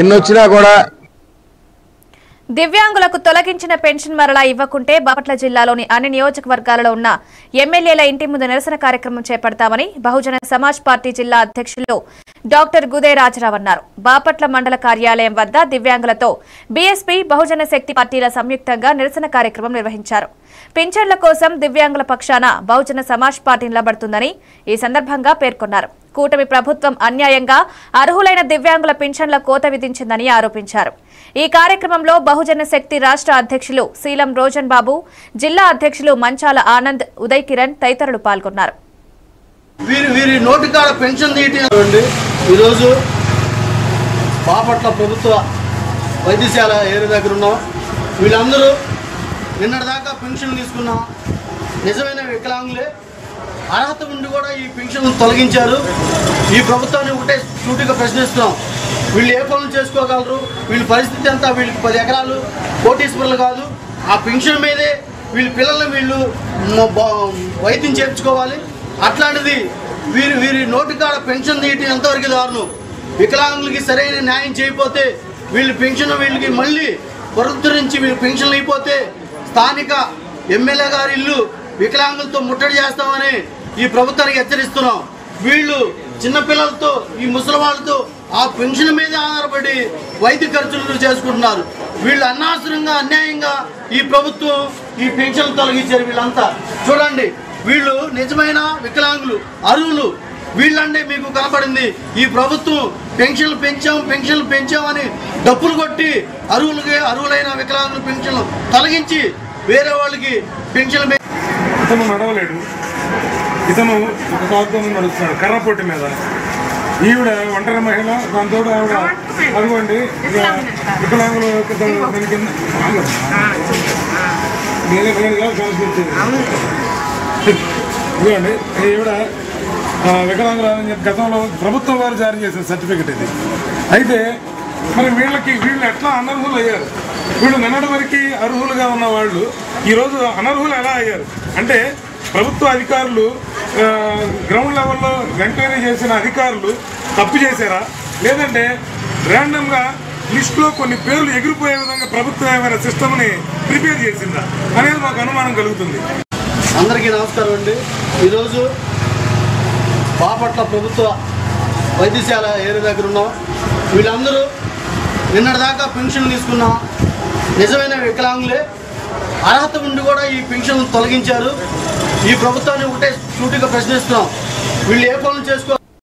ఎన్నొచ్చినా కూడా దివ్యాంగులకు తొలగించిన పెన్షన్ మరలా ఇవ్వకుంటే బాపట్ల జిల్లాలోని అన్ని నియోజకవర్గాలలో ఉన్న ఎమ్మెల్యేల ఇంటి ముందు నిరసన కార్యక్రమం చేపడతామని బహుజన సమాజ్ పార్టీ జిల్లా అధ్యక్షులు డాక్టర్ గుదే రాజరావు అన్నారు. బాపట్ల మండల కార్యాలయం వద్ద దివ్యాంగులతో బీఎస్పీ బహుజన శక్తి పార్టీల సంయుక్తంగా నిరసన కార్యక్రమం నిర్వహించారు. పింఛన్ల కోసం దివ్యాంగుల పక్షాన బహుజన సమాజ్ పార్టీ నిలబడుతుందని ఈ సందర్భంగా పేర్కొన్నారు. కూటమి ప్రభుత్వం అన్యాయంగా అర్హులైన దివ్యాంగుల పింఛన్ల కోత విధించిందని ఆరోపించారు. ఈ కార్యక్రమంలో బహుజన శక్తి రాష్ట్ర అధ్యక్షులు శీలం రోజన్ బాబు, జిల్లా అధ్యక్షులు మంచాల ఆనంద్, ఉదయ్ కిరణ్ తదితరులు పాల్గొన్నారు. వీరి నోటికాడ పెన్షన్ తీయటండి. ఈరోజు బాపట్ల ప్రభుత్వ వైద్యశాల ఏరియా దగ్గర ఉన్నాం. వీళ్ళందరూ నిన్నటిదాకా పెన్షన్ తీసుకున్నాం. నిజమైన వికలాంగులే, అర్హత ఉండి కూడా ఈ పెన్షన్ తొలగించారు. ఈ ప్రభుత్వాన్ని ఒకటే సూటిగా ప్రశ్నిస్తున్నాం. వీళ్ళు ఏ పనులు చేసుకోగలరు? వీళ్ళ పరిస్థితి అంతా, వీళ్ళకి 10 ఎకరాలు కోటీశ్వరులు కాదు. ఆ పెన్షన్ మీదే వీళ్ళ పిల్లల్ని వీళ్ళు వైద్యం చేర్చుకోవాలి. అట్లాంటిది వీరి నోటికాడ పెన్షన్ తీయటం ఎంతవరకు దారుణం. వికలాంగులకి సరైన న్యాయం చేయకపోతే వీళ్ళ పెన్షన్ వీళ్ళకి మళ్ళీ పునరుద్ధరించి వీళ్ళ పెన్షన్లు అయిపోతే స్థానిక ఎమ్మెల్యే గారి ఇల్లు వికలాంగులతో ముట్టడి చేస్తామని ఈ ప్రభుత్వానికి హెచ్చరిస్తున్నాం. వీళ్ళు చిన్నపిల్లలతో, ఈ ముసలి వాళ్ళతో ఆ పెన్షన్ మీద ఆధారపడి వైద్య ఖర్చులు చేసుకుంటున్నారు. వీళ్ళు అనవసరంగా అన్యాయంగా ఈ ప్రభుత్వం ఈ పెన్షన్లు తొలగించారు. వీళ్ళంతా చూడండి, వీళ్ళు నిజమైన వికలాంగులు, అర్హులు. వీళ్ళంటే మీకు కనపడింది. ఈ ప్రభుత్వం పెన్షన్లు పెంచామని డబ్బులు కొట్టి అర్హులైన వికలాంగుల పెన్షన్లు తొలగించి వేరే వాళ్ళకి పెన్షన్లు. ఇతను నడవలేడు, ఇతను ఒక కాపుతో నడుస్తున్నాడు కర్రపొట్టి మీద. ఈవిడ ఒంటరి మహిళ, దాంతో ఆవిడ అదిగోండి వికలాంగులు ఇదిగోండి ఈవిడ వికలాంగులు గతంలో ప్రభుత్వం వారు జారీ చేసిన సర్టిఫికెట్ ఇది. అయితే మరి వీళ్ళు ఎట్లా అనర్హులు అయ్యారు? వీళ్ళు నిన్నటి వరకు అర్హులుగా ఉన్న వాళ్ళు ఈరోజు అనర్హులు ఎలా అయ్యారు అంటే, ప్రభుత్వ అధికారులు గ్రౌండ్ లెవెల్లో ఎంక్వైరీ చేసిన అధికారులు తప్పు చేశారా, లేదంటే ర్యాండమ్గా లిస్టులో కొన్ని పేర్లు ఎగిరిపోయే విధంగా ప్రభుత్వం ఏమైనా సిస్టమ్ని ప్రిపేర్ చేసిందా అనేది మాకు అనుమానం కలుగుతుంది. అందరికీ నమస్కారం అండి. ఈరోజు బాపట్ల ప్రభుత్వ వైద్యశాల ఏరియా దగ్గర ఉన్నాం. వీళ్ళందరూ నిన్నటిదాకా పెన్షన్ తీసుకున్నాం. నిజమైన వికలాంగులే, అర్హత ఉండి కూడా ఈ పెన్షన్ తొలగించారు. ఈ ప్రభుత్వాన్ని ఒకటే సూటిగా ప్రశ్నిస్తున్నాం. వీళ్ళు ఏ పనులు